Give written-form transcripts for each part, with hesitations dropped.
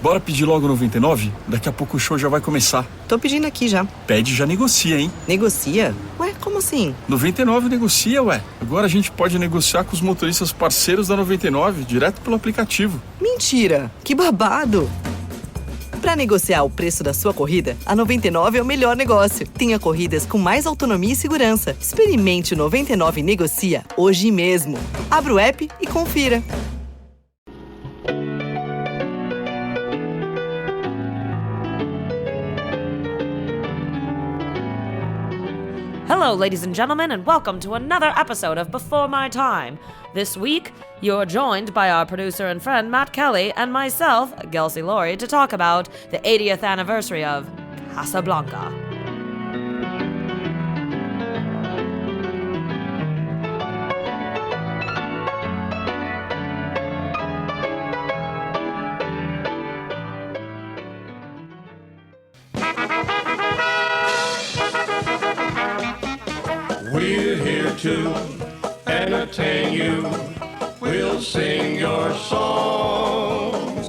Bora pedir logo 99? Daqui a pouco o show já vai começar. Tô pedindo aqui já. Pede e já negocia, hein? Negocia? Ué, como assim? 99 negocia, ué. Agora a gente pode negociar com os motoristas parceiros da 99, direto pelo aplicativo. Mentira! Que babado! Para negociar o preço da sua corrida, a 99 é o melhor negócio. Tenha corridas com mais autonomia e segurança. Experimente o 99 Negocia hoje mesmo. Abra o app e confira. Hello, ladies and gentlemen, and welcome to another episode of Before My Time. This week, you're joined by our producer and friend Matt Kelly and myself, Gelsey Laurie, to talk about the 80th anniversary of Casablanca. We're here to entertain you. We'll sing your songs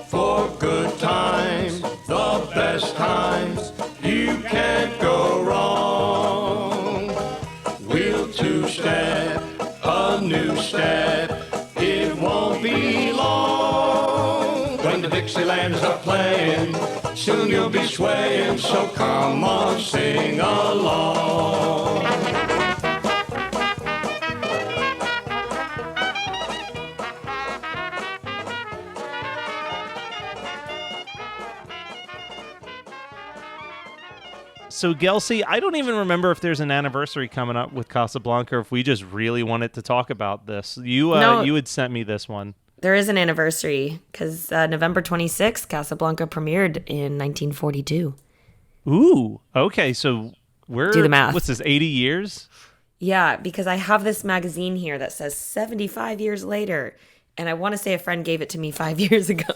for good times, the best times. You can't go wrong. We'll two-step, a new step. It won't be long when the Dixielands are playing. Soon you'll be swaying, so come on, sing along. So, Gelsey, I don't even remember if there's an anniversary coming up with Casablanca or if we just really wanted to talk about this. You had sent me this one. There is an anniversary, because November 26th, Casablanca premiered in 1942. Ooh, okay, so do the math. What's this, 80 years? Yeah, because I have this magazine here that says 75 years later, and I want to say a friend gave it to me 5 years ago.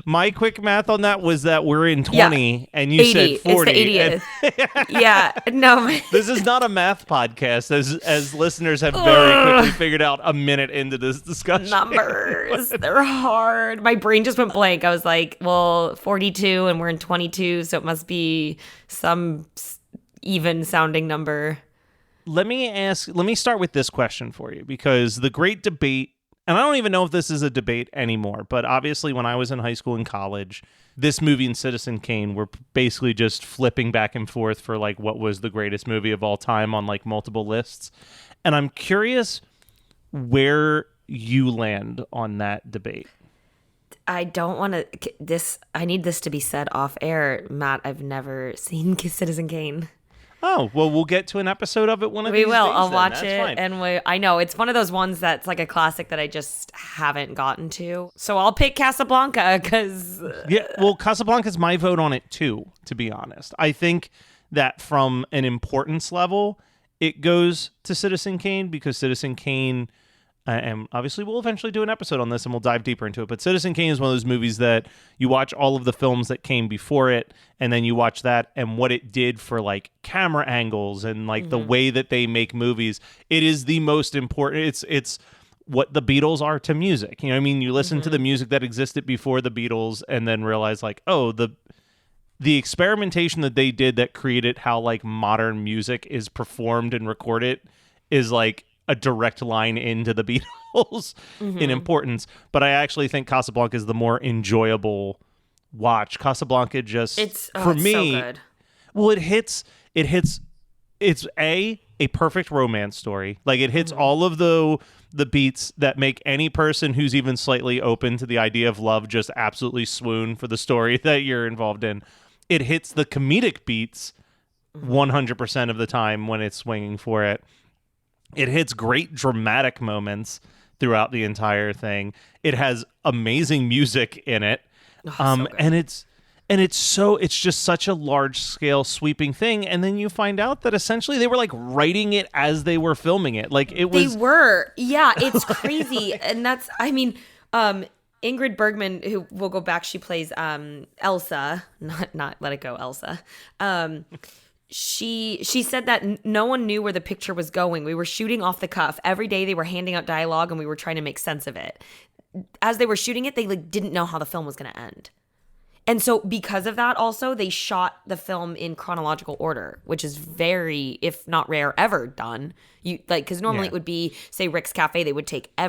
My quick math on that was that we're in 20 and you 80. said 40. It's the 80th. Yeah, no. This is not a math podcast, as listeners have very quickly figured out a minute into this discussion. Numbers, they're hard. My brain just went blank. I was like, well, 42 and we're in 22, so it must be some even sounding number. Let me start with this question for you, because the great debate, and I don't even know if this is a debate anymore, but obviously when I was in high school and college, this movie and Citizen Kane were basically just flipping back and forth for like what was the greatest movie of all time on like multiple lists. And I'm curious where you land on that debate. I don't want to I need this to be said off air, Matt. I've never seen Citizen Kane. Oh, well, we'll get to an episode of it one of these days. We will. I'll then. watch That's it. fine. And I know it's one of those ones that's like a classic that I just haven't gotten to. So I'll pick Casablanca because... Yeah, well, Casablanca's my vote on it too, to be honest. I think that from an importance level, it goes to Citizen Kane, because Citizen Kane... and obviously we'll eventually do an episode on this and we'll dive deeper into it. But Citizen Kane is one of those movies that you watch all of the films that came before it, and then you watch that and what it did for like camera angles and like the way that they make movies. It is the most important. It's what the Beatles are to music. You know what I mean? You listen to the music that existed before the Beatles and then realize like, oh, the experimentation that they did that created how like modern music is performed and recorded is like a direct line into the Beatles in importance. But I actually think Casablanca is the more enjoyable watch. Casablanca just, for me, so good. Well, it's a perfect romance story. Like it hits all of the beats that make any person who's even slightly open to the idea of love just absolutely swoon for the story that you're involved in. It hits the comedic beats 100% of the time when it's swinging for it. It hits great dramatic moments throughout the entire thing. It has amazing music in it. So and it's just such a large scale sweeping thing. And then you find out that essentially they were like writing it as they were filming it. Like it was. They were. Yeah, it's crazy. And that's, I mean, Ingrid Bergman, who will go back, she plays Elsa, not Let It Go, Elsa. she said that no one knew where the picture was going. We were shooting off the cuff. Every day they were handing out dialogue and we were trying to make sense of it. As they were shooting it, they like didn't know how the film was going to end. And so because of that also, they shot the film in chronological order, which is very, if not rare, ever done. You like, because normally it would be, say, Rick's Cafe, they would take they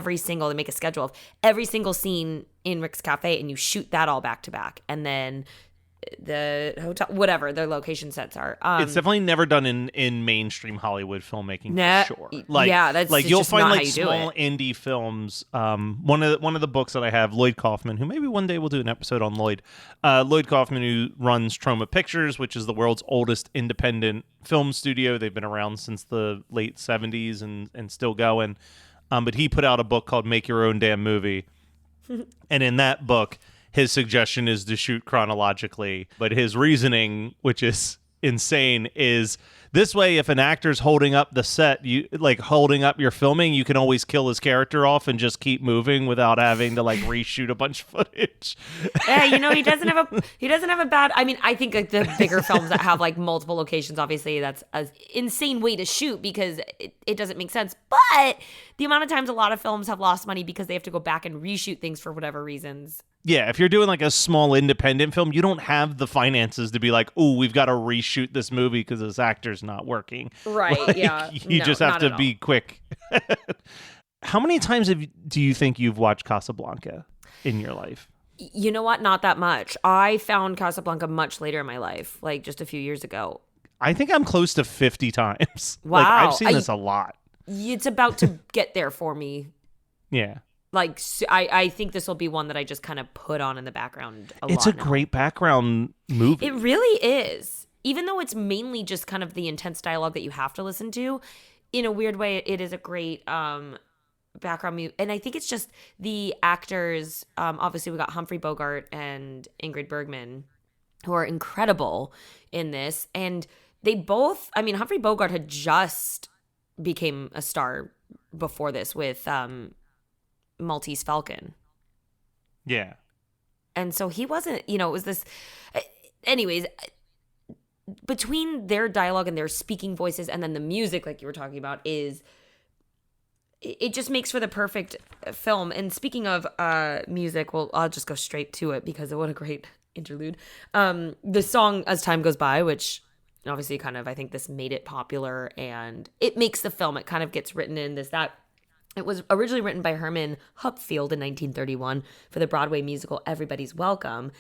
make a schedule of every single scene in Rick's Cafe and you shoot that all back to back. And then the hotel, whatever their location sets are. It's definitely never done in mainstream Hollywood filmmaking, for sure. That's like it's you'll just find not like how you do small it. indie films. One of the books that I have, Lloyd Kaufman, who maybe one day we'll do an episode on Lloyd. Lloyd Kaufman, who runs Troma Pictures, which is the world's oldest independent film studio. They've been around since the late 70s and still going. But he put out a book called Make Your Own Damn Movie, and in that book, his suggestion is to shoot chronologically, but his reasoning, which is insane, is this way, if an actor's holding up the set, you like holding up your filming, you can always kill his character off and just keep moving without having to like reshoot a bunch of footage. Yeah, he doesn't have a bad. I mean, I think like the bigger films that have like multiple locations, obviously that's an insane way to shoot because it doesn't make sense. But the amount of times a lot of films have lost money because they have to go back and reshoot things for whatever reasons. Yeah, if you're doing like a small independent film, you don't have the finances to be like, "Oh, we've got to reshoot this movie because this actor's not working." Right? Like, Yeah. You No, just have not to at be quick. How many times do you think you've watched Casablanca in your life? You know what? Not that much. I found Casablanca much later in my life, like just a few years ago. I think I'm close to 50 times. Wow. Like, I've seen this a lot. It's about to get there for me. Yeah. Like, I think this will be one that I just kind of put on in the background a lot. It's a now. great background movie. It really is. Even though it's mainly just kind of the intense dialogue that you have to listen to, in a weird way, it is a great background movie. And I think it's just the actors. Obviously, we got Humphrey Bogart and Ingrid Bergman, who are incredible in this. And they both, I mean, Humphrey Bogart had just became a star before this with Maltese Falcon. Yeah. And so he wasn't, it was this. Anyways, between their dialogue and their speaking voices and then the music, like you were talking about, it just makes for the perfect film. And speaking of music, well, I'll just go straight to it because what a great interlude. The song As Time Goes By, which obviously kind of, I think this made it popular and it makes the film, it kind of gets written in that. It was originally written by Herman Hupfield in 1931 for the Broadway musical Everybody's Welcome.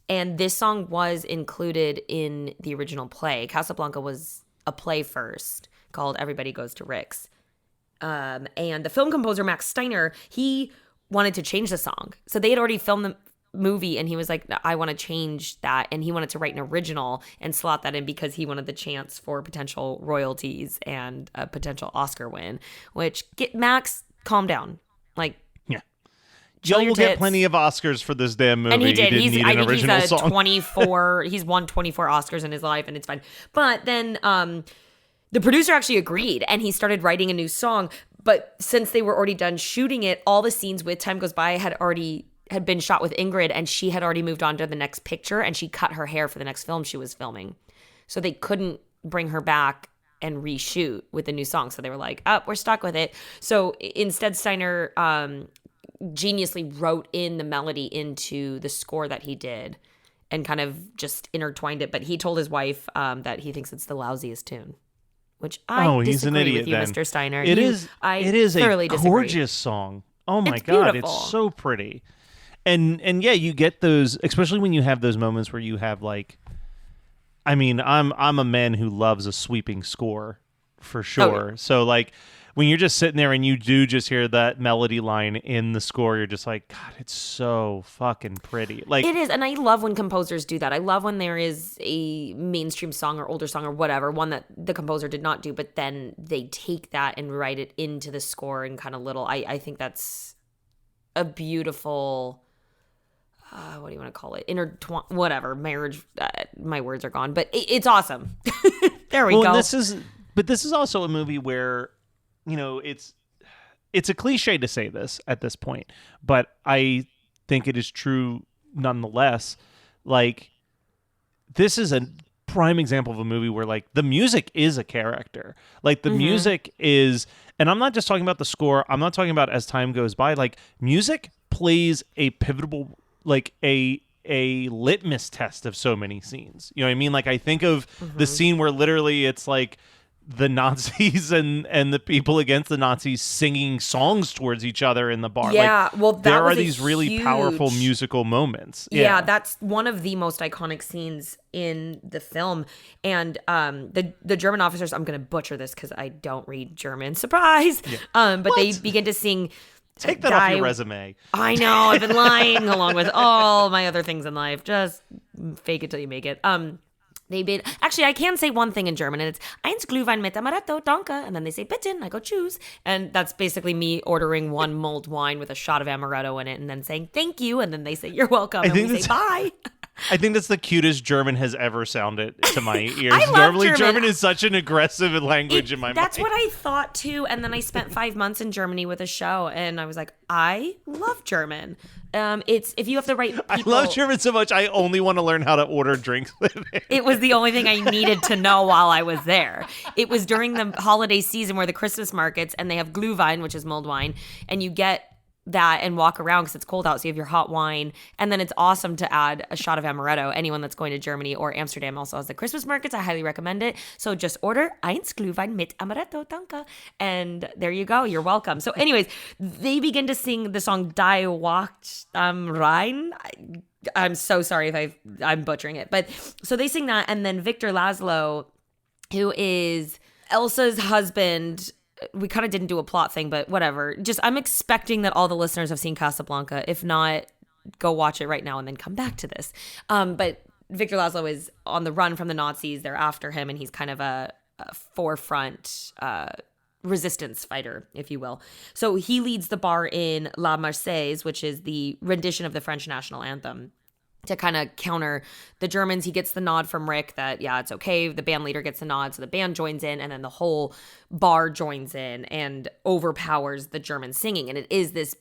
And this song was included in the original play. Casablanca was a play first called Everybody Goes to Rick's. And the film composer, Max Steiner, he wanted to change the song. So they had already filmed the movie and he was like, I want to change that. And he wanted to write an original and slot that in because he wanted the chance for potential royalties and a potential Oscar win, which Max, calm down. Like, yeah. chill Joe your will get tits. plenty of Oscars for this damn movie. And he did. Didn't need I an think original he's a song. 24. He's won 24 Oscars in his life, and it's fine. But then the producer actually agreed, and he started writing a new song. But since they were already done shooting it, all the scenes with Time Goes By had been shot with Ingrid, and she had already moved on to the next picture, and she cut her hair for the next film she was filming. So they couldn't bring her back and reshoot with the new song. So they were like, we're stuck with it. So instead, Steiner geniusly wrote in the melody into the score that he did and kind of just intertwined it. But he told his wife that he thinks it's the lousiest tune, which I he's an disagree idiot with you, then. Mr. Steiner. It is thoroughly a disagree. gorgeous song. Oh my It's God, beautiful. it's so pretty. And yeah, you get those, especially when you have those moments where you have like, I mean, I'm a man who loves a sweeping score for sure. Oh, yeah. So like when you're just sitting there and you do just hear that melody line in the score, you're just like, God, it's so fucking pretty. Like It is, and I love when composers do that. I love when there is a mainstream song or older song or whatever, one that the composer did not do, but then they take that and write it into the score and kind of little. I think that's a beautiful. What do you want to call it? Whatever, marriage. My words are gone, but it's awesome. There we go. This is also a movie where, it's a cliche to say this at this point, but I think it is true nonetheless. Like, this is a prime example of a movie where like the music is a character. Like the music is, and I'm not just talking about the score. I'm not talking about as time goes by. Like music plays a pivotal, like a litmus test of so many scenes. You know what I mean? Like I think of the scene where literally it's like the Nazis and the people against the Nazis singing songs towards each other in the bar. Yeah, like, well, that there was are a these really powerful musical moments. Yeah, that's one of the most iconic scenes in the film. And the German officers, I'm going to butcher this because I don't read German, surprise. Yeah. But they begin to sing. Take that off your resume. I know, I've been lying along with all my other things in life. Just fake it till you make it. Actually, I can say one thing in German, and it's Eins Glühwein mit Amaretto, danke. And then they say bitte, and I go choose. And that's basically me ordering one mulled wine with a shot of amaretto in it, and then saying thank you, and then they say you're welcome, and we say bye. I think that's the cutest German has ever sounded to my ears. I love Normally, German is such an aggressive language in my mind. That's what I thought too. And then I spent 5 months in Germany with a show, and I was like, I love German. It's if you have the right people. I love German so much. I only want to learn how to order drinks with it. It was the only thing I needed to know while I was there. It was during the holiday season where the Christmas markets, and they have Glühwein, which is mulled wine, and you get that and walk around because it's cold out, so you have your hot wine, and then it's awesome to add a shot of amaretto. Anyone that's going to Germany or Amsterdam also has the Christmas markets. I highly recommend it. So just order Eins Glühwein mit Amaretto, danke, and there you go. You're welcome. So anyways, they begin to sing the song Die Wacht am Rhein. I'm so sorry if I'm butchering it, but so they sing that, and then Victor Laszlo, who is Elsa's husband. We kind of didn't do a plot thing, but whatever. Just I'm expecting that all the listeners have seen Casablanca. If not, go watch it right now and then come back to this. But Victor Laszlo is on the run from the Nazis. They're after him, and he's kind of a forefront resistance fighter, if you will. So he leads the bar in La Marseillaise, which is the rendition of the French national anthem, to kind of counter the Germans. He gets the nod from Rick that, yeah, it's okay. The band leader gets the nod, so the band joins in, and then the whole bar joins in and overpowers the German singing. And it is this,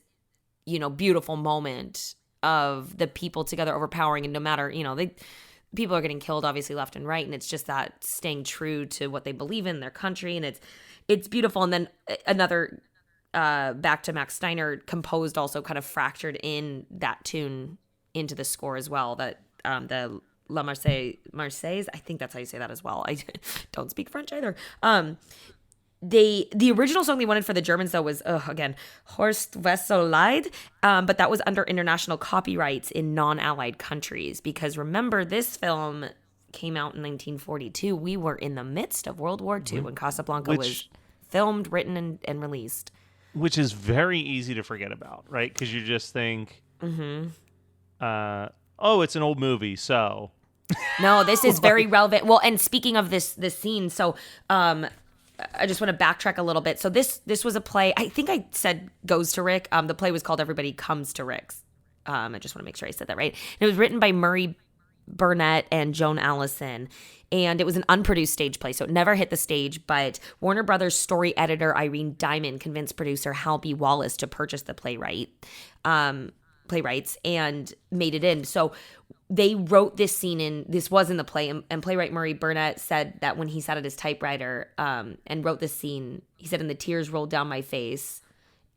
beautiful moment of the people together overpowering, and no matter, people are getting killed, obviously, left and right, and it's just that staying true to what they believe in, their country, and it's beautiful. And then another, back to Max Steiner, composed also kind of fractured in that tune into the score as well, that the La Marseillaise, I think that's how you say that as well. I don't speak French either. The original song they wanted for the Germans though was again Horst Wessel Lied, but that was under international copyrights in non-allied countries, because remember, this film came out in 1942. We were in the midst of World War II when Casablanca was filmed, written, and released, which is very easy to forget about, right? Because you just think it's an old movie, so no, this is very relevant. Well, and speaking of this scene, so I just want to backtrack a little bit. So this was a play, I think I said goes to Rick. The play was called Everybody Comes to Rick's. I just want to make sure I said that right. And it was written by Murray Burnett and Joan Allison, and it was an unproduced stage play, so it never hit the stage. But Warner Brothers story editor Irene Diamond convinced producer Hal B. Wallace to purchase the playwrights and made it in. So they wrote this scene in, this was in the play, and playwright Murray Burnett said that when he sat at his typewriter and wrote this scene, he said, and the tears rolled down my face.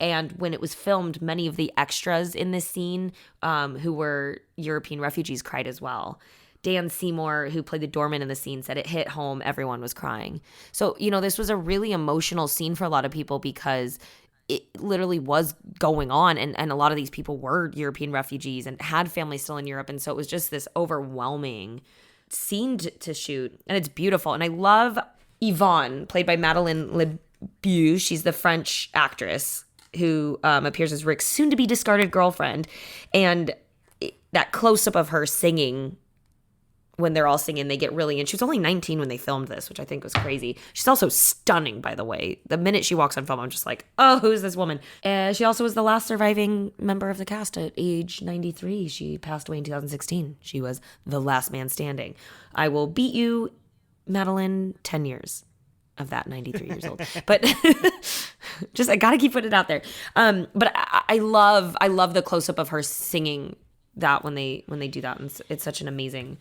And when it was filmed, many of the extras in this scene who were European refugees cried as well. Dan Seymour, who played the doorman in the scene, said it hit home. Everyone was crying. So, this was a really emotional scene for a lot of people, because it literally was going on. And a lot of these people were European refugees and had families still in Europe. And so it was just this overwhelming scene to shoot. And it's beautiful. And I love Yvonne, played by Madeleine Lebeau. She's the French actress who appears as Rick's soon-to-be discarded girlfriend. And that close-up of her singing, when they're all singing, they get really, and she was only 19 when they filmed this, which I think was crazy. She's also stunning, by the way. The minute she walks on film, I'm just like, oh, who's this woman? She also was the last surviving member of the cast at age 93. She passed away in 2016. She was the last man standing. I will beat you, Madeline, 10 years of that, 93 years old. But just, I gotta keep putting it out there. But I love the close-up of her singing that when they do that. And it's such an amazing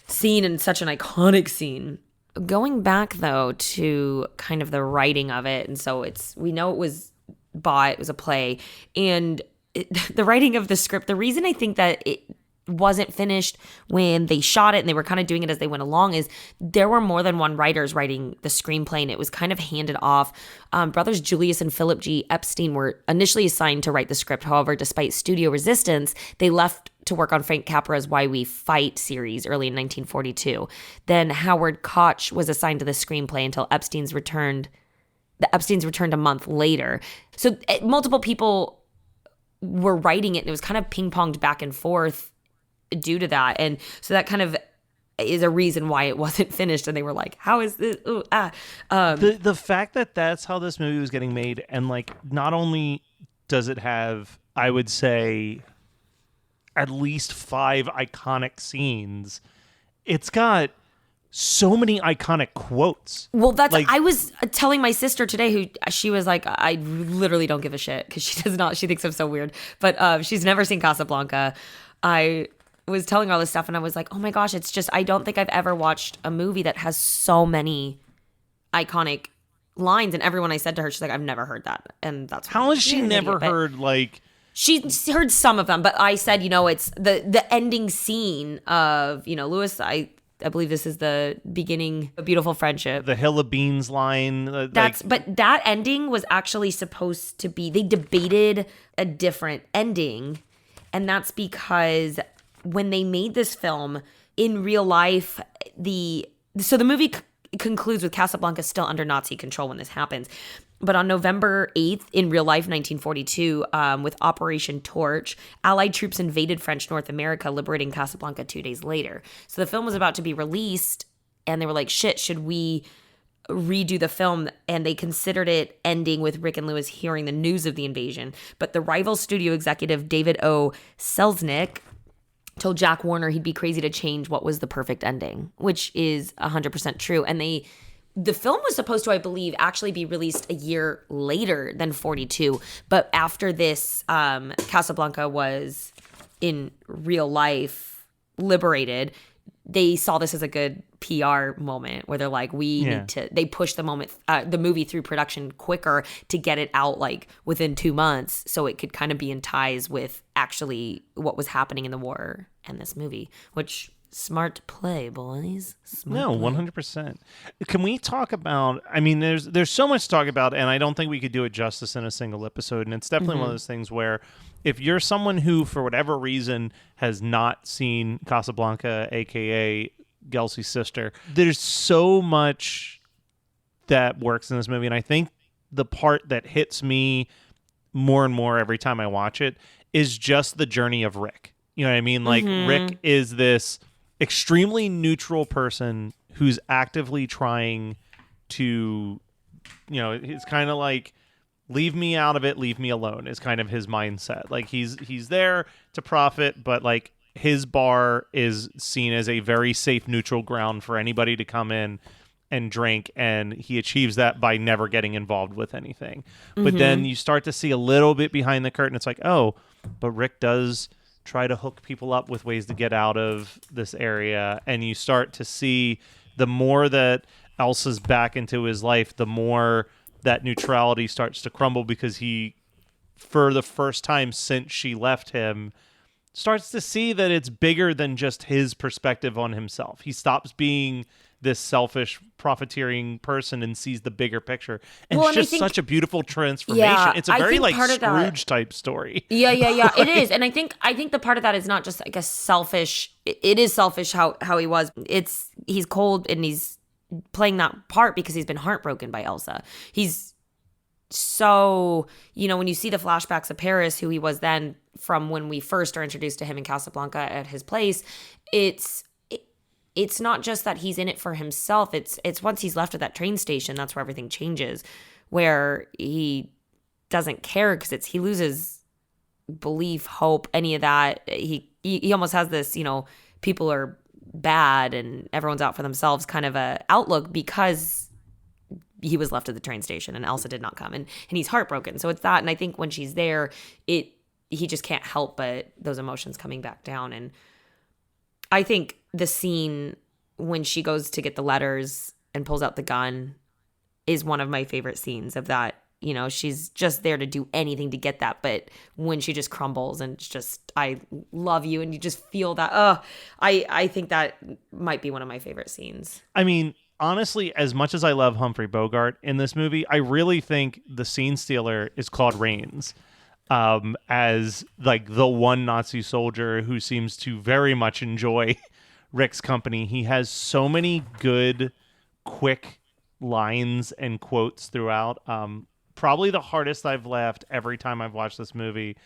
scene and such an iconic scene. Going back though to kind of the writing of it, and so we know it was bought, it was a play, and the writing of the script, the reason I think that it wasn't finished when they shot it and they were kind of doing it as they went along is there were more than one writers writing the screenplay, and it was kind of handed off. Brothers Julius and Philip G. Epstein were initially assigned to write the script. However, despite studio resistance, they left to work on Frank Capra's Why We Fight series early in 1942. Then Howard Koch was assigned to the screenplay until Epstein's returned a month later. So multiple people were writing it, and it was kind of ping-ponged back and forth due to that. And so that kind of is a reason why it wasn't finished, and they were like, how is this? The fact that that's how this movie was getting made, and like not only does it have, I would say, at least 5 iconic scenes, it's got so many iconic quotes. Well, that's like, I was telling my sister today, who she was like, I literally don't give a shit, because she thinks I'm so weird, but she's never seen Casablanca. I was telling her all this stuff, and I was like, oh my gosh, it's just, I don't think I've ever watched a movie that has so many iconic lines. And everyone I said to her, she's like, I've never heard that. And that's how has she never heard, like... She heard some of them, but I said, it's the ending scene of, Lewis, I believe this is the beginning of A Beautiful Friendship. The Hill of Beans line. But that ending was actually supposed to be, they debated a different ending. And that's because when they made this film in real life, the movie concludes with Casablanca still under Nazi control when this happens. But on November 8th, in real life, 1942, with Operation Torch, Allied troops invaded French North America, liberating Casablanca 2 days later. So the film was about to be released, and they were like, shit, should we redo the film? And they considered it ending with Rick and Lewis hearing the news of the invasion. But the rival studio executive, David O. Selznick, told Jack Warner he'd be crazy to change what was the perfect ending, which is 100% true. And the film was supposed to, I believe, actually be released a year later than 42. But after this, Casablanca was in real life liberated. They saw this as a good PR moment where they're like, they pushed the movie through production quicker to get it out like within 2 months, so it could kind of be in ties with actually what was happening in the war and this movie, which... Smart play, boys. No, 100%. Can we talk about, I mean, there's so much to talk about, and I don't think we could do it justice in a single episode. And it's definitely one of those things where if you're someone who, for whatever reason, has not seen Casablanca, a.k.a. Gelsey's sister, there's so much that works in this movie. And I think the part that hits me more and more every time I watch it is just the journey of Rick. You know what I mean? Like, Rick is this extremely neutral person who's actively trying to, it's kind of like, leave me out of it, leave me alone is kind of his mindset. Like he's there to profit, but like his bar is seen as a very safe neutral ground for anybody to come in and drink, and he achieves that by never getting involved with anything. But then you start to see a little bit behind the curtain. It's like, oh, but Rick does try to hook people up with ways to get out of this area. And you start to see the more that Elsa's back into his life, the more that neutrality starts to crumble, because he, for the first time since she left him, starts to see that it's bigger than just his perspective on himself. He stops being this selfish, profiteering person and sees the bigger picture. And it's just such a beautiful transformation. Yeah, it's a very like Scrooge type story. Yeah. It is. And I think the part of that is not just like a selfish, it is selfish how he was. He's cold, and he's playing that part because he's been heartbroken by Elsa. He's so, when you see the flashbacks of Paris, who he was then from when we first are introduced to him in Casablanca at his place, it's not just that he's in it for himself. It's once he's left at that train station, that's where everything changes, where he doesn't care because he loses belief, hope, any of that. He almost has this, people are bad and everyone's out for themselves kind of a outlook, because he was left at the train station and Elsa did not come, and he's heartbroken. So it's that. And I think when she's there, he just can't help but those emotions coming back down. And I think the scene when she goes to get the letters and pulls out the gun is one of my favorite scenes of that. You know, she's just there to do anything to get that. But when she just crumbles and it's just, I love you. And you just feel that, I think that might be one of my favorite scenes. I mean, honestly, as much as I love Humphrey Bogart in this movie, I really think the scene stealer is Claude Rains, as like the one Nazi soldier who seems to very much enjoy Rick's company. He has so many good, quick lines and quotes throughout. Probably the hardest I've laughed every time I've watched this movie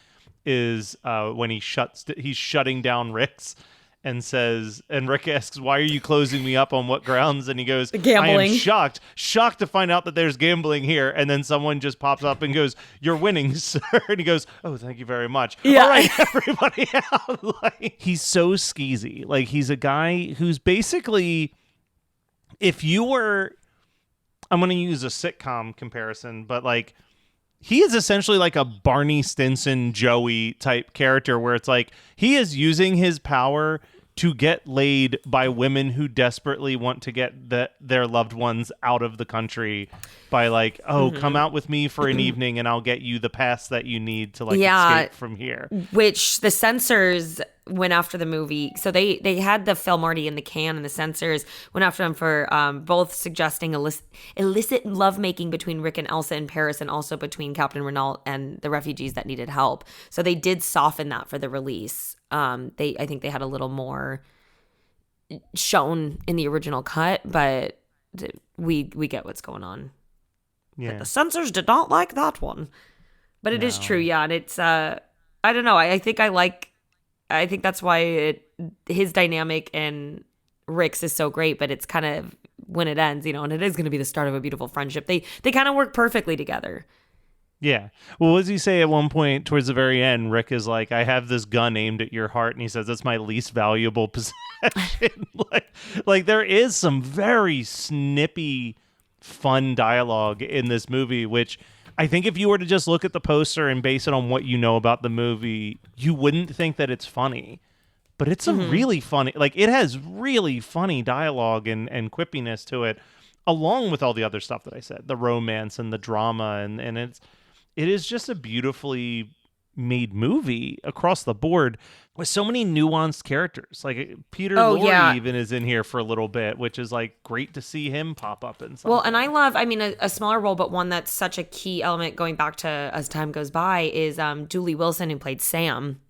is when he's shutting down Rick's and says, and Rick asks, "Why are you closing me up? On what grounds?" And he goes, Gambling. "I am shocked to find out that there's gambling here." And then someone just pops up and goes, "You're winning, sir." And he goes, "Oh, thank you very much." Yeah. All right, everybody out. Like, he's so skeezy. Like, he's a guy who's basically, if you were, I'm going to use a sitcom comparison, but like, he is essentially like a Barney Stinson, Joey type character where it's like he is using his power to get laid by women who desperately want to get their loved ones out of the country by like, oh, come out with me for an evening and I'll get you the pass that you need to like escape from here. Which the censors went after the movie. So they had the film already in the can, and the censors went after them for both suggesting illicit lovemaking between Rick and Elsa in Paris, and also between Captain Renault and the refugees that needed help. So they did soften that for the release. I think they had a little more shown in the original cut, but we get what's going on. Yeah. But the censors did not like that one. But it is true, yeah. And it's I don't know. I think that's why his dynamic and Rick's is so great, but it's kind of when it ends, and it is going to be the start of a beautiful friendship. They kind of work perfectly together. Yeah. Well, what does he say at one point towards the very end? Rick is like, "I have this gun aimed at your heart," and he says, "That's my least valuable possession." like there is some very snippy, fun dialogue in this movie, which I think if you were to just look at the poster and base it on what you know about the movie, you wouldn't think that it's funny. But it's a really funny, like it has really funny dialogue and quippiness to it, along with all the other stuff that I said, the romance and the drama, and it is just a beautifully made movie across the board with so many nuanced characters. Like Peter Lorre even is in here for a little bit, which is like great to see him pop up in something. Well, and I love, a smaller role, but one that's such a key element going back to As Time Goes By is Julie Wilson, who played Sam.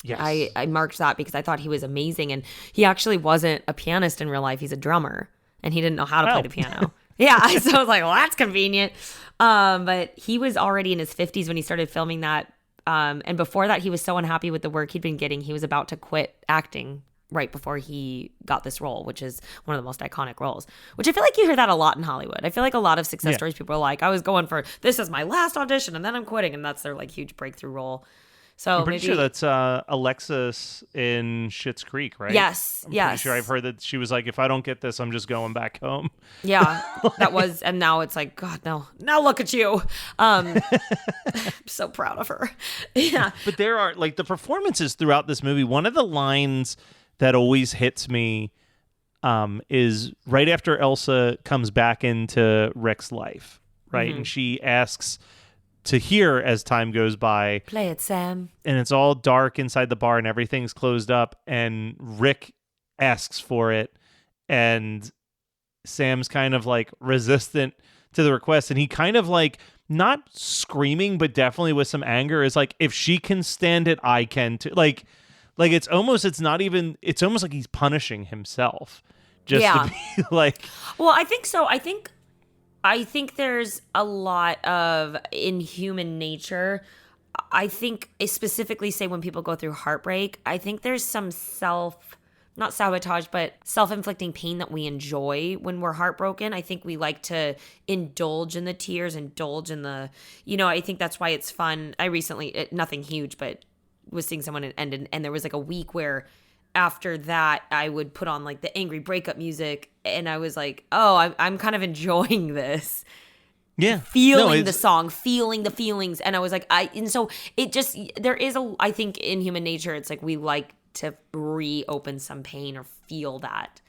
Yes. I marked that because I thought he was amazing, and he actually wasn't a pianist in real life. He's a drummer, and he didn't know how to play the piano. Yeah, so I was like, well, that's convenient. But he was already in his 50s when he started filming that. And before that, he was so unhappy with the work he'd been getting. He was about to quit acting right before he got this role, which is one of the most iconic roles, which I feel like you hear that a lot in Hollywood. I feel like a lot of success stories, people are like, I was going for, this is my last audition, and then I'm quitting. And that's their like huge breakthrough role. So I'm pretty sure that's Alexis in Schitt's Creek, right? Yes, I'm pretty sure I've heard that she was like, if I don't get this, I'm just going back home. Yeah, that was, and now it's like, God, no. Now look at you. I'm so proud of her. Yeah. But there are, like, the performances throughout this movie. One of the lines that always hits me is right after Elsa comes back into Rick's life, right? And she asks to hear As Time Goes By. Play it, Sam. And it's all dark inside the bar and everything's closed up. And Rick asks for it. And Sam's kind of like resistant to the request. And he kind of like, not screaming, but definitely with some anger, is like, if she can stand it, I can too. Like it's almost like he's punishing himself. Just to be like. Well, I think so. I think there's a lot of, in human nature, I think specifically say when people go through heartbreak, I think there's some not sabotage, but self-inflicting pain that we enjoy when we're heartbroken. I think we like to indulge in the tears, indulge in the, I think that's why it's fun. I recently, nothing huge, but was seeing someone and there was like a week where after that, I would put on like the angry breakup music, and I was like, oh, I'm kind of enjoying this. Yeah. Feeling the song, feeling the feelings. And I was like, so it just, there is I think in human nature, it's like we like to reopen some pain or feel that.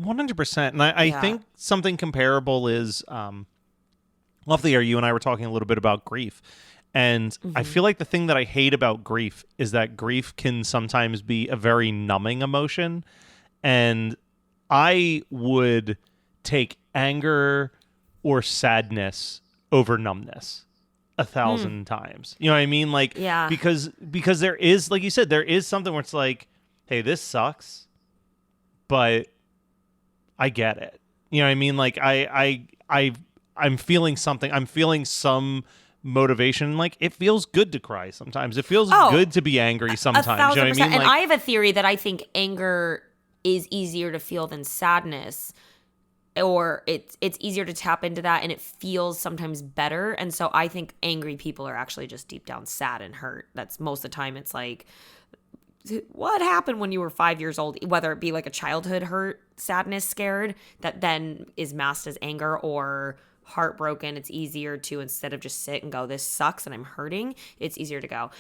100%. And I think something comparable is, off the air, you and I were talking a little bit about grief. And I feel like the thing that I hate about grief is that grief can sometimes be a very numbing emotion. And I would take anger or sadness over numbness 1,000 times. You know what I mean? Like, because there is, like you said, there is something where it's like, hey, this sucks, but I get it. You know what I mean? Like I'm feeling something. I'm feeling some motivation. Like, it feels good to cry sometimes. It feels good to be angry sometimes. 1,000%. You know what I mean? And I have a theory that I think anger is easier to feel than sadness, or it's easier to tap into that, and it feels sometimes better. And so I think angry people are actually just deep down sad and hurt. That's most of the time. It's like, what happened when you were 5 years old, whether it be like a childhood hurt, sadness, scared, that then is masked as anger, or heartbroken. It's easier to, instead of just sit and go, this sucks and I'm hurting, it's easier to go,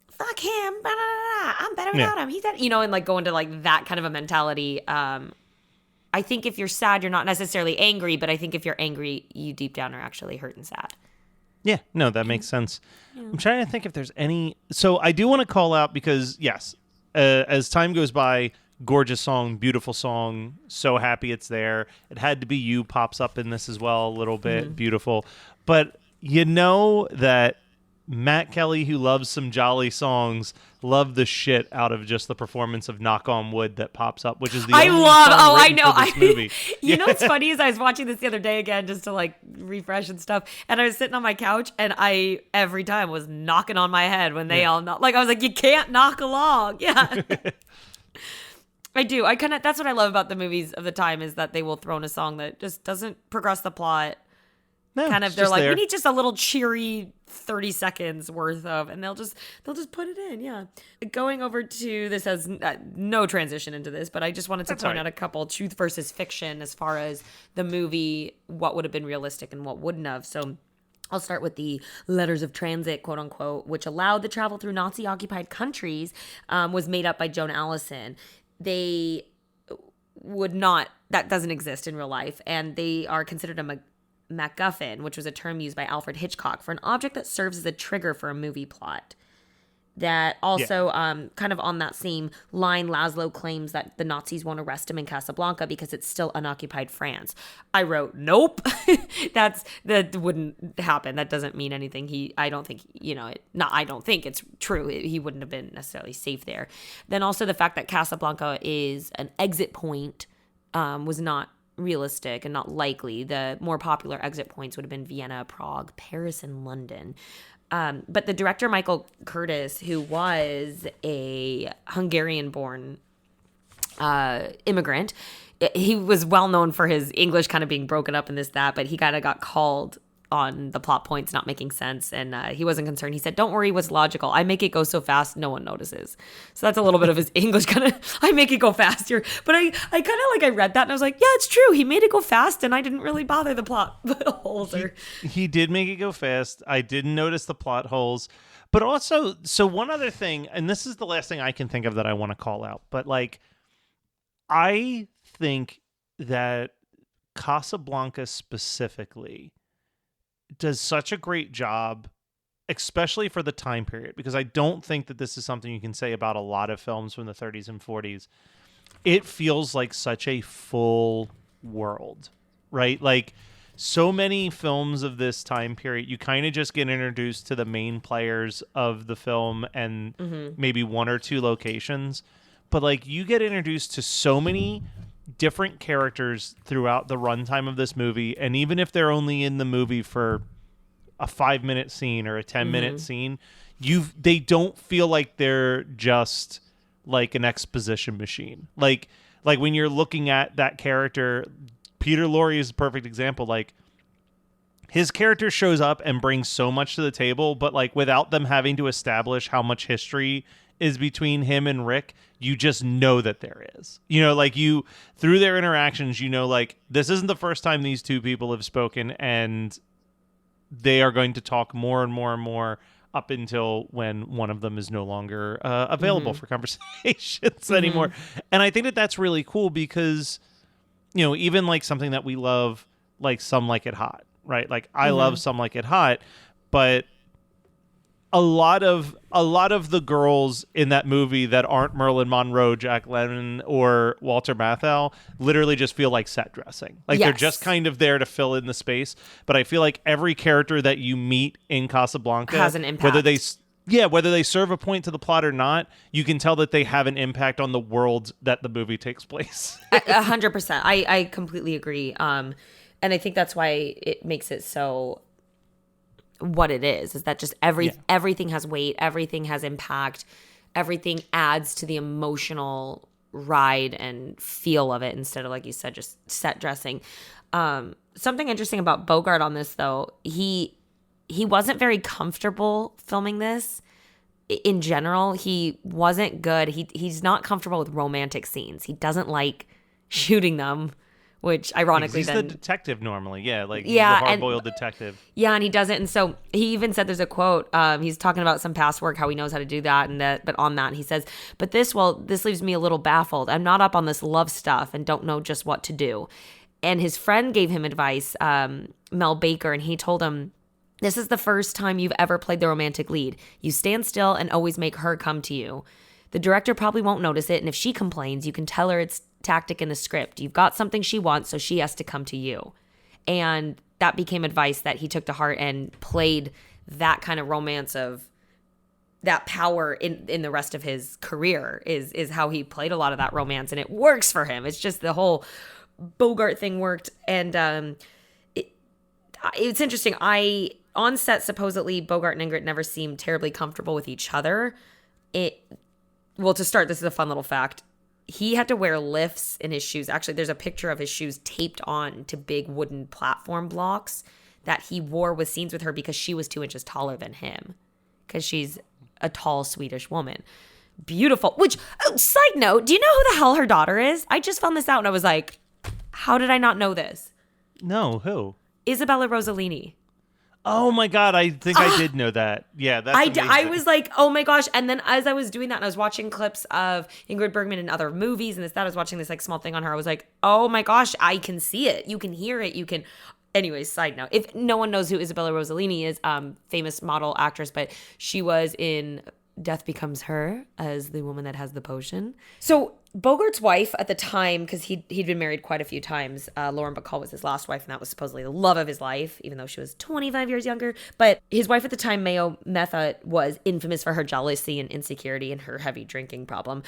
fuck him, blah, blah, blah, I'm better without him, he's that, and like go into like that kind of a mentality. I think if you're sad, you're not necessarily angry, but I think if you're angry, you deep down are actually hurt and sad. Yeah, no, that makes sense. I'm trying to think if there's any. So I do want to call out because, yes, as time goes by, gorgeous song, beautiful song, so happy it's there. It Had to Be You pops up in this as well a little bit, beautiful. But you know that Matt Kelly, who loves some jolly songs, loved the shit out of just the performance of Knock on Wood that pops up, which is the only song written for this movie. You know what's funny is I was watching this the other day again just to like refresh and stuff, and I was sitting on my couch and I every time was knocking on my head when they all knock. Like I was like, you can't knock along. Yeah. I do. That's what I love about the movies of the time, is that they will throw in a song that just doesn't progress the plot. No, They're like, we need just a little cheery 30 seconds worth of, and they'll just put it in. Yeah. Going over to, this has no transition into this, but I just wanted to point out a couple truth versus fiction as far as the movie, what would have been realistic and what wouldn't have. So I'll start with the letters of transit, quote unquote, which allowed the travel through Nazi occupied countries, was made up by Joan Allison. They would not, that doesn't exist in real life, and they are considered a MacGuffin, which was a term used by Alfred Hitchcock for an object that serves as a trigger for a movie plot. That also, kind of on that same line, Laszlo claims that the Nazis won't arrest him in Casablanca because it's still unoccupied France. I wrote, nope, that wouldn't happen. That doesn't mean anything. I don't think it's true. He wouldn't have been necessarily safe there. Then also the fact that Casablanca is an exit point was not realistic and not likely. The more popular exit points would have been Vienna, Prague, Paris, and London. But the director, Michael Curtis, who was a Hungarian-born immigrant, he was well known for his English kind of being broken up and this, that, but he kind of got called on the plot points not making sense, and he wasn't concerned. He said, don't worry, what's logical? I make it go so fast, no one notices. So that's a little bit of his English kind of, I make it go faster. But I kind of like, I read that and I was like, yeah, it's true. He made it go fast and I didn't really bother the plot holes. He did make it go fast. I didn't notice the plot holes. But also, so one other thing, and this is the last thing I can think of that I want to call out, but like, I think that Casablanca specifically does such a great job, especially for the time period, because I don't think that this is something you can say about a lot of films from the 30s and 40s. It feels like such a full world, right? Like so many films of this time period, you kind of just get introduced to the main players of the film and maybe one or two locations. But like you get introduced to so many different characters throughout the runtime of this movie, and even if they're only in the movie for a 5-minute scene or a 10-minute scene, they don't feel like they're just like an exposition machine. Like when you're looking at that character, Peter Lorre is a perfect example. Like his character shows up and brings so much to the table, but like without them having to establish how much history is between him and Rick, you just know that there is. Like you, through their interactions, like this isn't the first time these two people have spoken, and they are going to talk more and more and more up until when one of them is no longer available for conversations anymore. And I think that that's really cool because, you know, even like something that we love, like Some Like It Hot, right? Like I love Some Like It Hot, but a lot of the girls in that movie that aren't Marilyn Monroe, Jack Lemmon, or Walter Matthau literally just feel like set dressing. Like they're just kind of there to fill in the space. But I feel like every character that you meet in Casablanca has an impact. Whether they serve a point to the plot or not, you can tell that they have an impact on the world that the movie takes place. 100%. I completely agree. And I think that's why it makes it so what it is that just everything has weight, everything has impact, everything adds to the emotional ride and feel of it instead of, like you said, just set dressing. Something interesting about Bogart on this, though, he wasn't very comfortable filming this. In general, he wasn't good. He's not comfortable with romantic scenes. He doesn't like shooting them. Which ironically he's then the detective normally, like he's the hard-boiled detective. Yeah, and he doesn't. And so he even said, there's a quote. He's talking about some past work, how he knows how to do that, but on that he says, "But this leaves me a little baffled. I'm not up on this love stuff and don't know just what to do." And his friend gave him advice, Mel Baker, and he told him, "This is the first time you've ever played the romantic lead. You stand still and always make her come to you. The director probably won't notice it, and if she complains, you can tell her it's tactic in the script. You've got something she wants, so she has to come to you." And that became advice that he took to heart and played that kind of romance of that power in the rest of his career is how he played a lot of that romance, and it works for him. It's just the whole Bogart thing worked. And it's interesting. On set, supposedly Bogart and Ingrid never seemed terribly comfortable with each other. Well, to start, this is a fun little fact. He had to wear lifts in his shoes. Actually, there's a picture of his shoes taped on to big wooden platform blocks that he wore with scenes with her because she was 2 inches taller than him, because she's a tall Swedish woman. Beautiful. Which, side note, do you know who the hell her daughter is? I just found this out and I was like, how did I not know this? No, who? Isabella Rossellini. Oh my God, I think I did know that. Yeah, that's amazing. I was like, oh my gosh. And then as I was doing that and I was watching clips of Ingrid Bergman in other movies and I was watching this like small thing on her. I was like, oh my gosh, I can see it. You can hear it. You can. Anyways, side note. If no one knows who Isabella Rossellini is, famous model actress, but she was in Death Becomes Her as the woman that has the potion. So Bogart's wife at the time, because he'd been married quite a few times, Lauren Bacall was his last wife, and that was supposedly the love of his life, even though she was 25 years younger. But his wife at the time, Mayo Methot, was infamous for her jealousy and insecurity and her heavy drinking problem.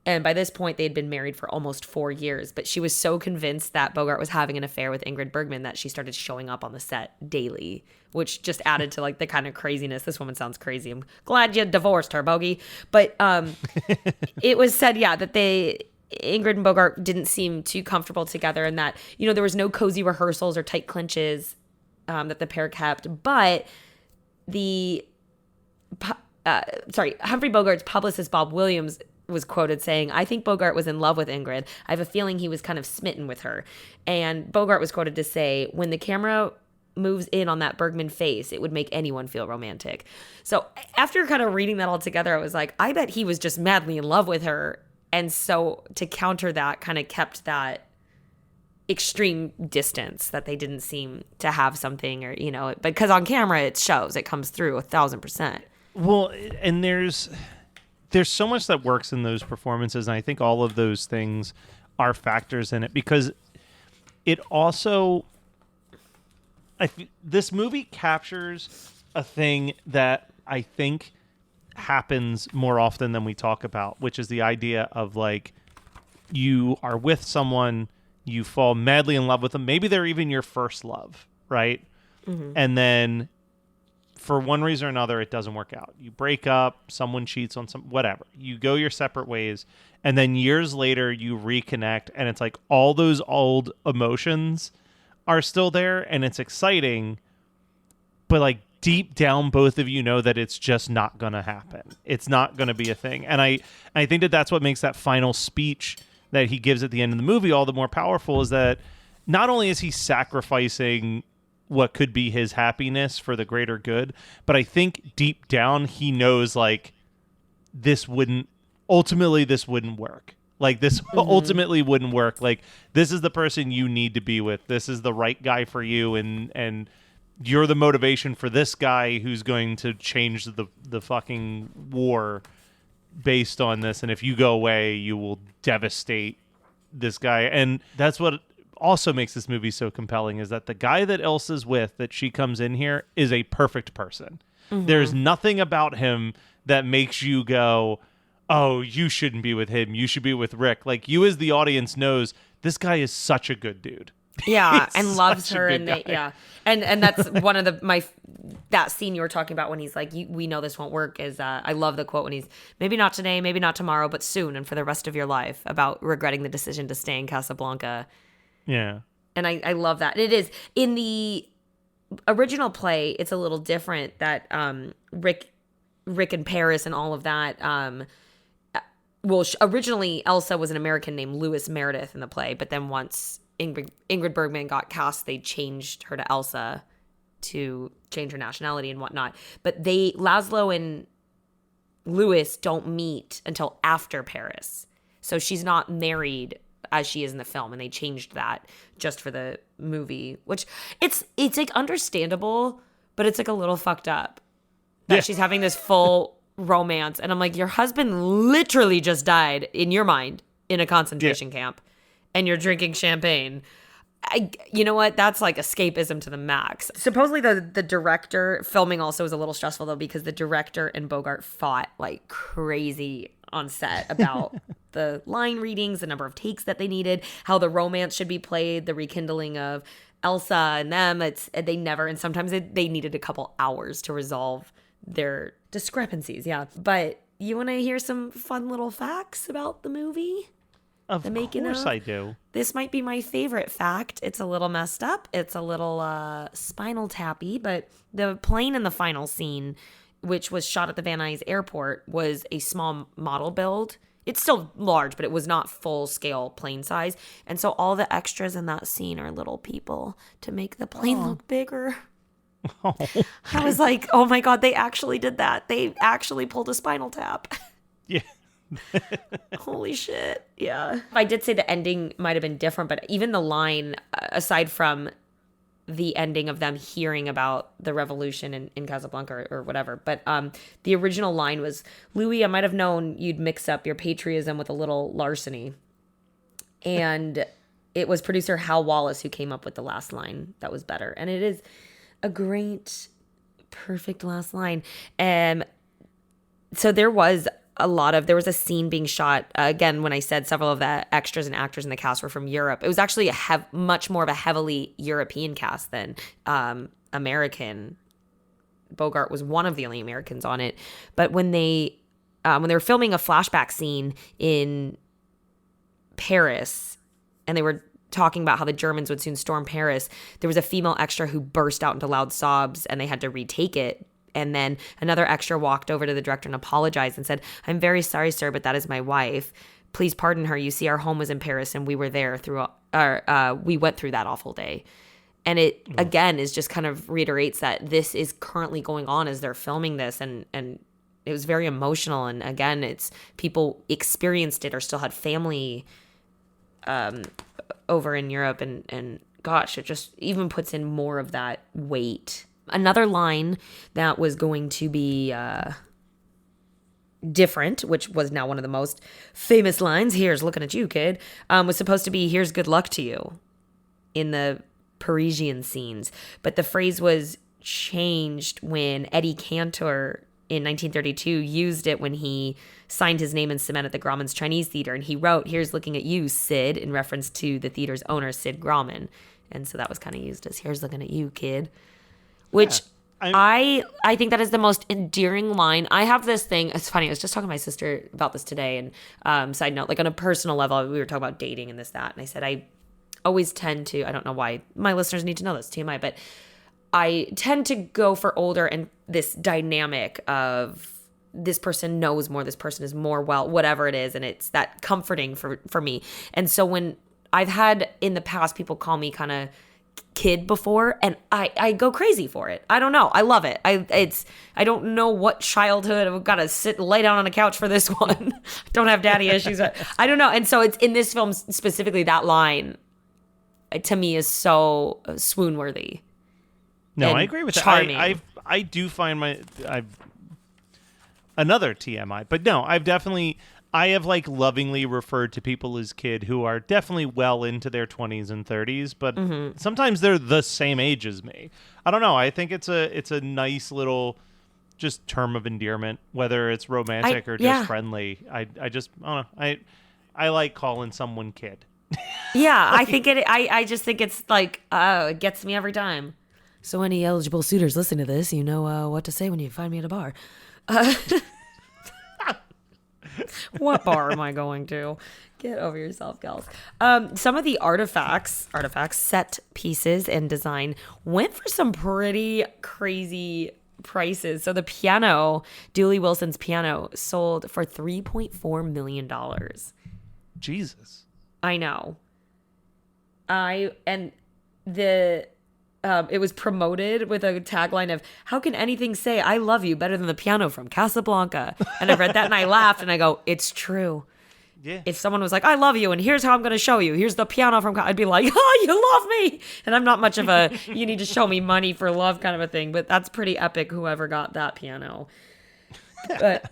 And by this point, they had been married for almost 4 years. But she was so convinced that Bogart was having an affair with Ingrid Bergman that she started showing up on the set daily, which just added to like the kind of craziness. This woman sounds crazy. I'm glad you divorced her, Bogey. But it was said, that Ingrid and Bogart didn't seem too comfortable together, and that, there was no cozy rehearsals or tight clinches that the pair kept. But Humphrey Bogart's publicist, Bob Williams, was quoted saying, "I think Bogart was in love with Ingrid. I have a feeling he was kind of smitten with her." And Bogart was quoted to say, "When the camera moves in on that Bergman face, it would make anyone feel romantic." So after kind of reading that all together, I was like, I bet he was just madly in love with her. And so to counter that, kind of kept that extreme distance, that they didn't seem to have something, or, because on camera it shows, it comes through 1,000%. Well, and there's so much that works in those performances, and I think all of those things are factors in it, because it also, this movie captures a thing that I think happens more often than we talk about, which is the idea of like, you are with someone, you fall madly in love with them, maybe they're even your first love, right? Mm-hmm. And then for one reason or another, it doesn't work out. You break up, someone cheats on whatever. You go your separate ways, and then years later you reconnect, and it's like all those old emotions are still there, and it's exciting, but like deep down, both of you know that it's just not going to happen. It's not going to be a thing. And I think that that's what makes that final speech that he gives at the end of the movie all the more powerful, is that not only is he sacrificing what could be his happiness for the greater good. But I think deep down he knows like this wouldn't work. Like this ultimately wouldn't work. Like this is the person you need to be with. This is the right guy for you, and you're the motivation for this guy who's going to change the fucking war based on this. And if you go away, you will devastate this guy. And that's what also makes this movie so compelling, is that the guy that Elsa's with, that she comes in here, is a perfect person. There's nothing about him that makes you go, oh, you shouldn't be with him, you should be with Rick. Like, you as the audience knows this guy is such a good dude. Yeah, He's and loves such a her, good and guy. and that's one of that scene you were talking about when he's like, we know this won't work. Is I love the quote when he's, maybe not today, maybe not tomorrow, but soon and for the rest of your life, about regretting the decision to stay in Casablanca. Yeah. And I love that. And it is in the original play, it's a little different, that Rick and Paris and all of that. Originally Elsa was an American named Louis Meredith in the play, but then once Ingrid Bergman got cast, they changed her to Elsa to change her nationality and whatnot. But Laszlo and Louis don't meet until after Paris. So she's not married as she is in the film, and they changed that just for the movie, which it's like understandable, but it's like a little fucked up that she's having this full romance. And I'm like, your husband literally just died in your mind in a concentration camp, and you're drinking champagne. You know what? That's like escapism to the max. Supposedly the director, filming also was a little stressful though, because the director and Bogart fought like crazy on set about the line readings, the number of takes that they needed, how the romance should be played, the rekindling of Elsa and them. And sometimes they needed a couple hours to resolve their discrepancies. Yeah. But you want to hear some fun little facts about the movie? Of course I do. This might be my favorite fact. It's a little messed up. It's a little spinal tappy, but the plane in the final scene, which was shot at the Van Nuys airport, was a small model build. It's still large, but it was not full scale plane size. And so all the extras in that scene are little people to make the plane look bigger. I was like, oh my God, they actually did that. They actually pulled a spinal tap. Yeah. Holy shit. Yeah. I did say the ending might have been different, but even the line, aside from the ending of them hearing about the revolution in Casablanca or whatever, but the original line was, Louis, I might have known you'd mix up your patriotism with a little larceny. And it was producer Hal Wallace who came up with the last line that was better. And it is a great, perfect last line. So there was a scene being shot, again, when I said several of the extras and actors in the cast were from Europe. It was actually much more of a heavily European cast than American. Bogart was one of the only Americans on it. But when they were filming a flashback scene in Paris, and they were talking about how the Germans would soon storm Paris, there was a female extra who burst out into loud sobs, and they had to retake it. And then another extra walked over to the director and apologized and said, I'm very sorry, sir, but that is my wife. Please pardon her. You see, our home was in Paris and we were there we went through that awful day. And it, again, is just kind of reiterates that this is currently going on as they're filming this. And it was very emotional. And again, it's people experienced it or still had family over in Europe. And gosh, it just even puts in more of that weight. Another line that was going to be different, which was now one of the most famous lines, here's looking at you, kid, was supposed to be, here's good luck to you, in the Parisian scenes. But the phrase was changed when Eddie Cantor in 1932 used it when he signed his name in cement at the Grauman's Chinese Theater. And he wrote, here's looking at you, Sid, in reference to the theater's owner, Sid Grauman. And so that was kind of used as, here's looking at you, kid. Which I think that is the most endearing line. I have this thing. It's funny. I was just talking to my sister about this today. And side note, like on a personal level, we were talking about dating and this, that. And I said, I always tend to, I don't know why my listeners need to know this, TMI, but I tend to go for older and this dynamic of this person knows more, this person is more, well, whatever it is. And it's that comforting for me. And so when I've had in the past people call me kind of kid before, and I go crazy for it. I don't know. I love it. I don't know what childhood I've got to sit and lay down on a couch for this one. Don't have daddy issues. I don't know. And so it's in this film specifically, that line to me is so swoon worthy. No, I agree with charming. that. I do find another TMI, but no, I have like lovingly referred to people as kid who are definitely well into their 20s and 30s, but sometimes they're the same age as me. I don't know. I think it's a nice little just term of endearment, whether it's romantic or just friendly. I just I don't know. I like calling someone kid. Yeah, I think I just think it's like it gets me every time. So any eligible suitors listening to this, you know what to say when you find me at a bar. What bar am I going to? Get over yourself, gals. Some of the artifacts, set pieces, and design went for some pretty crazy prices. So the piano, Dooley Wilson's piano, sold for $3.4 million. Jesus. I know. It was promoted with a tagline of, how can anything say I love you better than the piano from Casablanca? And I read that and I laughed and I go, it's true. Yeah. If someone was like, I love you and here's how I'm going to show you. Here's the piano from, I'd be like, oh, you love me. And I'm not much of a, you need to show me money for love kind of a thing. But that's pretty epic, whoever got that piano. But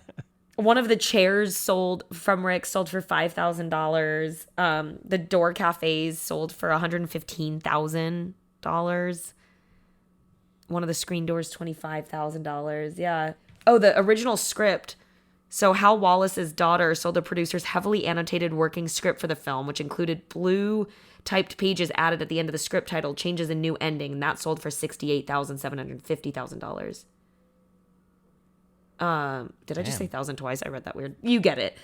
one of the chairs sold from Rick sold for $5,000. The door cafes sold for $115,000. One of the screen doors, $25,000. Yeah. Oh, the original script. So Hal Wallace's daughter sold the producers heavily annotated working script for the film, which included blue typed pages added at the end of the script titled "Changes and New Ending," and that sold for $68,750,000. Did I just say thousand twice? I read that weird. You get it.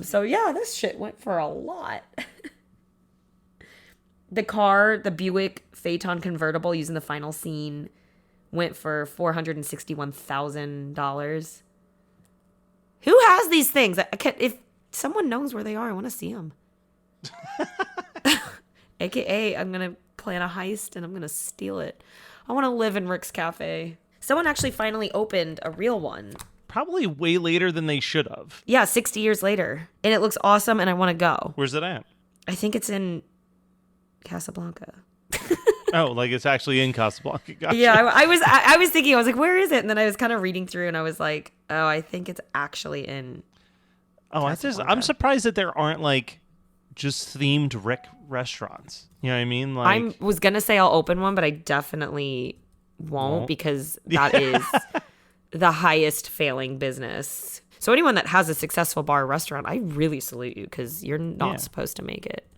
So yeah, this shit went for a lot. The car, the Buick Phaeton convertible used in the final scene, went for $461,000. Who has these things? If someone knows where they are, I want to see them. AKA, I'm going to plan a heist and I'm going to steal it. I want to live in Rick's Cafe. Someone actually finally opened a real one. Probably way later than they should have. Yeah, 60 years later. And it looks awesome and I want to go. Where's it at? I think it's in Casablanca. Oh, like it's actually in Casablanca. Gotcha. Yeah, I was thinking, I was like, where is it? And then I was kind of reading through and I was like, oh, I think it's actually in Casablanca. I'm surprised that there aren't like just themed Rick restaurants. You know what I mean? Like, I was going to say I'll open one, but I definitely won't because that is the highest failing business. So anyone that has a successful bar or restaurant, I really salute you because you're not supposed to make it.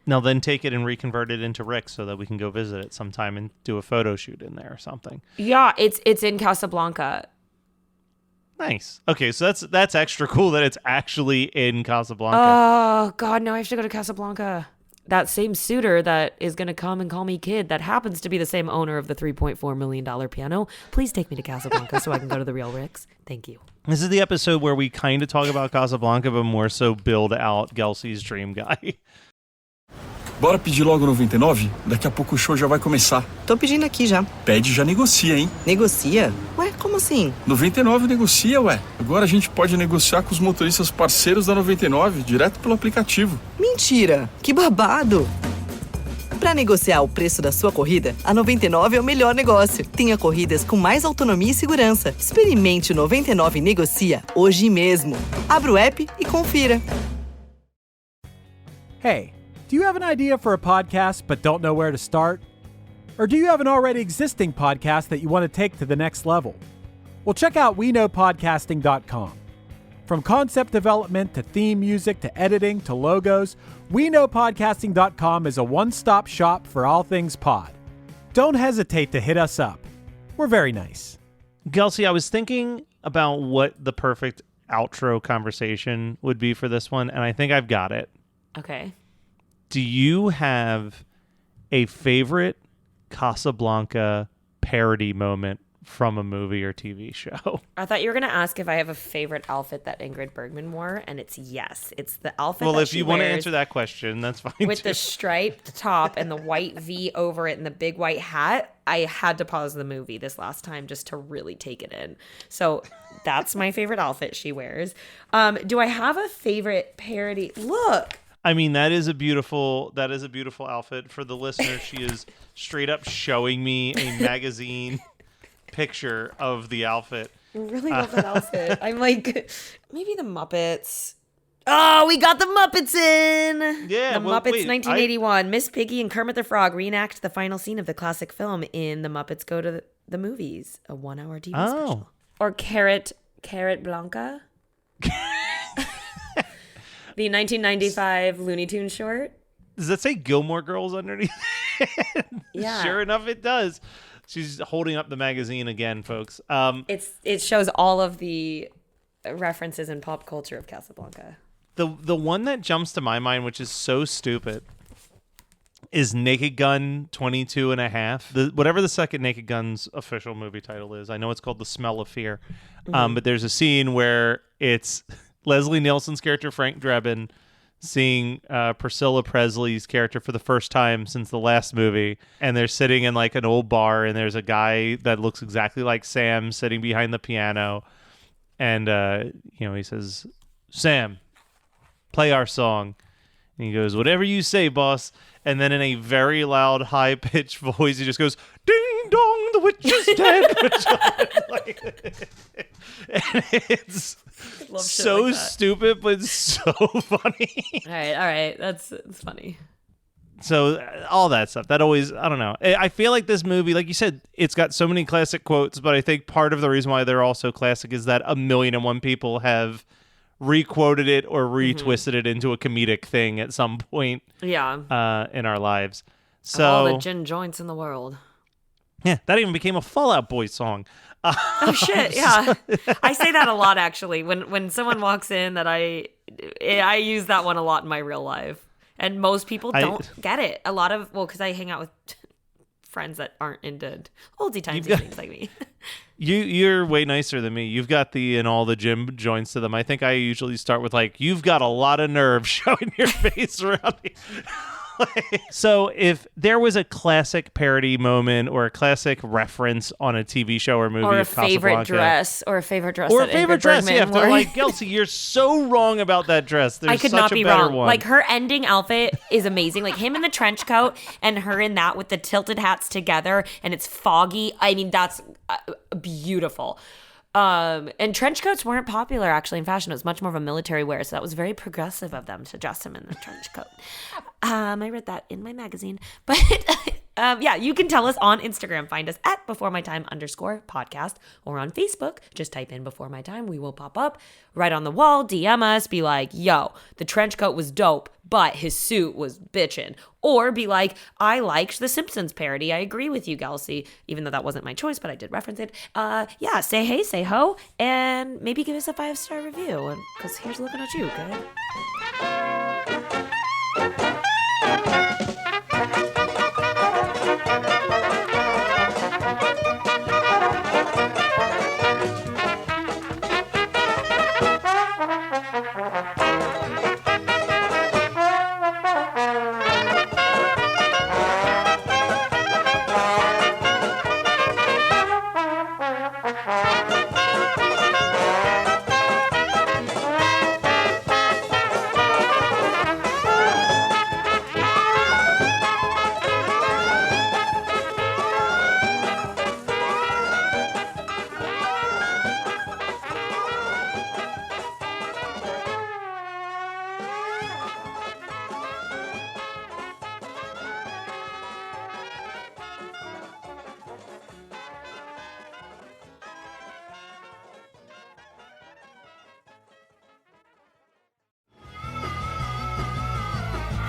Now then take it and reconvert it into Rick so that we can go visit it sometime and do a photo shoot in there or something. Yeah, it's in Casablanca. Nice. Okay, so that's extra cool that it's actually in Casablanca. Oh, God, now I have to go to Casablanca. That same suitor that is going to come and call me kid that happens to be the same owner of the $3.4 million piano. Please take me to Casablanca so I can go to the real Ricks. Thank you. This is the episode where we kind of talk about Casablanca, but more so build out Gelsey's dream guy. Bora pedir logo 99? Daqui a pouco o show já vai começar. Tô pedindo aqui já. Pede e já negocia, hein? Negocia? Ué, como assim? 99 negocia, ué. Agora a gente pode negociar com os motoristas parceiros da 99, direto pelo aplicativo. Mentira! Que babado! Para negociar o preço da sua corrida, a 99 é o melhor negócio. Tenha corridas com mais autonomia e segurança. Experimente o 99 Negocia hoje mesmo. Abra o app e confira. Hey, do you have an idea for a podcast but don't know where to start? Or do you have an already existing podcast that you want to take to the next level? Well, check out WeKnowPodcasting.com. From concept development to theme music to editing to logos, WeKnowPodcasting.com is a one-stop shop for all things pod. Don't hesitate to hit us up. We're very nice. Gelsey, I was thinking about what the perfect outro conversation would be for this one, and I think I've got it. Okay. Do you have a favorite Casablanca parody moment from a movie or TV show. I thought you were going to ask if I have a favorite outfit that Ingrid Bergman wore, and it's yes. It's the outfit Well, that if she you want to wears answer that question, that's fine with too. the striped top and the white V over it and the big white hat. I had to pause the movie this last time just to really take it in. So that's my favorite outfit she wears. Do I have a favorite parody? Look. I mean, that is a beautiful outfit. For the listener, she is straight up showing me a magazine picture of the outfit. I really love that outfit. I'm like, maybe the Muppets. Oh, we got the Muppets in. Yeah, the well, Muppets, wait, 1981. Miss Piggy and Kermit the Frog reenact the final scene of the classic film in The Muppets Go to the Movies, a 1-hour TV special. Or Carrot Blanca. The 1995 Looney Tunes short. Does that say Gilmore Girls underneath? Yeah. Sure enough, it does. She's holding up the magazine again, folks. It shows all of the references in pop culture of Casablanca. The one that jumps to my mind, which is so stupid, is Naked Gun 22 and a half. Whatever the second Naked Gun's official movie title is. I know it's called The Smell of Fear. But there's a scene where it's Leslie Nielsen's character, Frank Drebin, seeing Priscilla Presley's character for the first time since the last movie. And they're sitting in like an old bar, and there's a guy that looks exactly like Sam sitting behind the piano. And, he says, "Sam, play our song." And he goes, "Whatever you say, boss." And then in a very loud, high-pitched voice, he just goes, "Ding dong, the witch is dead." And it's so like stupid, but so funny. All right. It's funny. So all that stuff, that always, I don't know. I feel like this movie, like you said, it's got so many classic quotes, but I think part of the reason why they're all so classic is that 1,000,001 people have re-quoted it or retwisted it into a comedic thing at some point in our lives. So all the gin joints in the world. Yeah, that even became a Fall Out Boy song. Oh shit, yeah. I say that a lot actually. When someone walks in that I use that one a lot in my real life. And most people don't get it. A lot of, because I hang out with friends that aren't into oldie-timey things like me. You're way nicer than me. You've got and all the gym joints to them. I think I usually start with like, "You've got a lot of nerve showing your face around here." So if there was a classic parody moment or a classic reference on a TV show or movie, or a of favorite Casablanca, dress, or a favorite dress, yeah, they're like, "Gelsey, you're so wrong about that dress." There's I could such not a be better wrong. one. Like her ending outfit is amazing. Like him in the trench coat and her in that with the tilted hats together, and it's foggy. I mean, that's beautiful. And trench coats weren't popular actually in fashion. It was much more of a military wear, so that was very progressive of them to dress him in the trench coat. I read that in my magazine. But yeah, you can tell us on Instagram. Find us at @BeforeMyTime_podcast or on Facebook. Just type in Before My Time. We will pop up right on the wall. DM us. Be like, "Yo, the trench coat was dope, but his suit was bitchin'." Or be like, "I liked the Simpsons parody. I agree with you, Gelsey," even though that wasn't my choice, but I did reference it. Yeah, say hey, say ho, and maybe give us a 5-star review. Because here's looking at you, kid.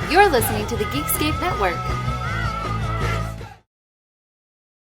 You're listening to the Geekscape Network.